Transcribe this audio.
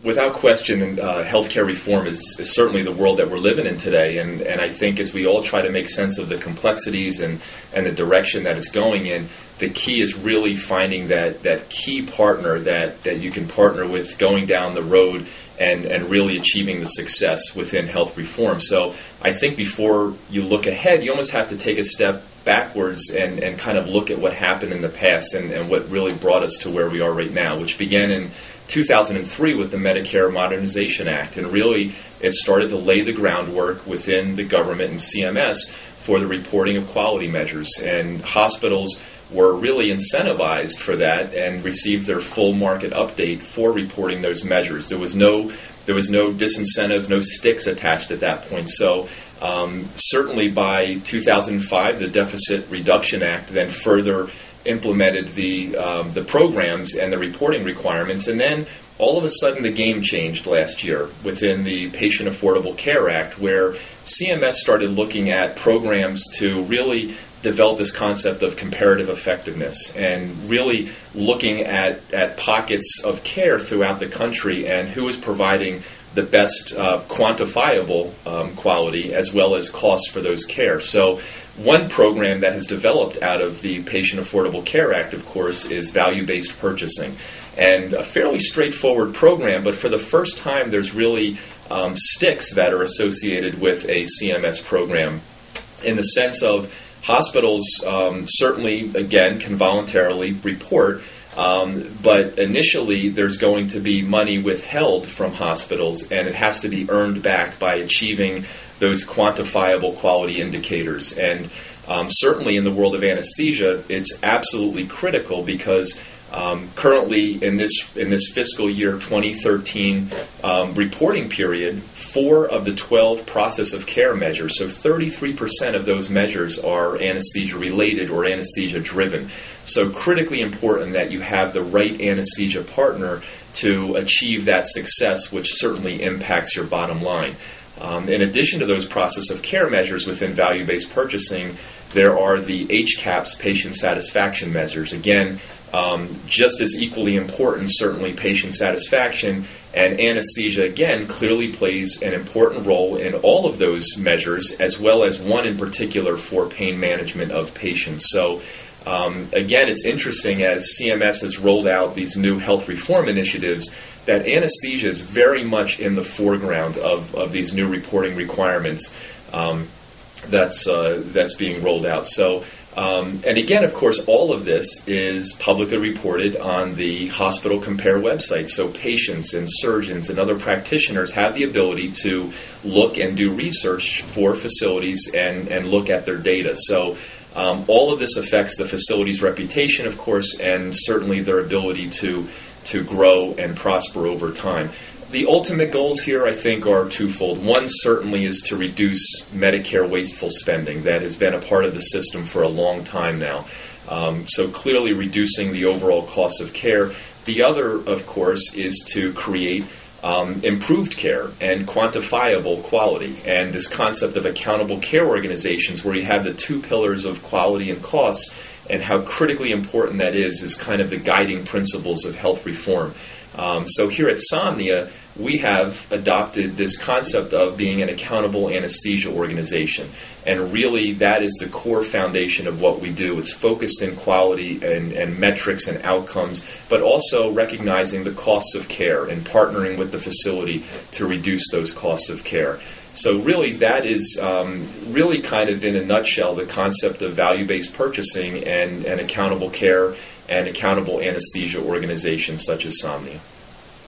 Without question, healthcare reform is certainly the world that we're living in today, and I think as we all try to make sense of the complexities and the direction that it's going in, the key is really finding that key partner that you can partner with going down the road and really achieving the success within health reform. So I think before you look ahead, you almost have to take a step backwards and kind of look at what happened in the past and what really brought us to where we are right now, which began in 2003 with the Medicare Modernization Act, and really it started to lay the groundwork within the government and CMS for the reporting of quality measures, and hospitals were really incentivized for that and received their full market update for reporting those measures. There was no disincentives, no sticks attached at that point. So certainly by 2005, the Deficit Reduction Act then further implemented the programs and the reporting requirements, and then all of a sudden the game changed last year within the Patient Affordable Care Act, where CMS started looking at programs to really develop this concept of comparative effectiveness and really looking at pockets of care throughout the country and who is providing the best quantifiable quality as well as costs for those care. So one program that has developed out of the Patient Affordable Care Act, of course, is value-based purchasing. And a fairly straightforward program, but for the first time there's really sticks that are associated with a CMS program in the sense of hospitals certainly, again, can voluntarily report, but initially there's going to be money withheld from hospitals, and it has to be earned back by achieving those quantifiable quality indicators. And certainly in the world of anesthesia, it's absolutely critical because currently in this fiscal year 2013 reporting period, 4 of the 12 process of care measures, so 33% of those measures are anesthesia related or anesthesia driven. So critically important that you have the right anesthesia partner to achieve that success, which certainly impacts your bottom line. In addition to those process of care measures within value-based purchasing, there are the HCAHPS patient satisfaction measures. Again, just as equally important, certainly patient satisfaction, and anesthesia, again, clearly plays an important role in all of those measures, as well as one in particular for pain management of patients. So, again, it's interesting as CMS has rolled out these new health reform initiatives that anesthesia is very much in the foreground of these new reporting requirements that's being rolled out. So, and again, of course, all of this is publicly reported on the Hospital Compare website. So patients and surgeons and other practitioners have the ability to look and do research for facilities and look at their data. So all of this affects the facility's reputation, of course, and certainly their ability to grow and prosper over time. The ultimate goals here, I think, are twofold. One certainly is to reduce Medicare wasteful spending. That has been a part of the system for a long time now. So clearly reducing the overall cost of care. The other, of course, is to create improved care and quantifiable quality. And this concept of accountable care organizations, where you have the 2 pillars of quality and costs, and how critically important that is kind of the guiding principles of health reform. So here at Somnia, we have adopted this concept of being an accountable anesthesia organization. And really, that is the core foundation of what we do. It's focused in quality and metrics and outcomes, but also recognizing the costs of care and partnering with the facility to reduce those costs of care. So really, that is really kind of in a nutshell the concept of value-based purchasing and accountable care and accountable anesthesia organizations such as Somnia.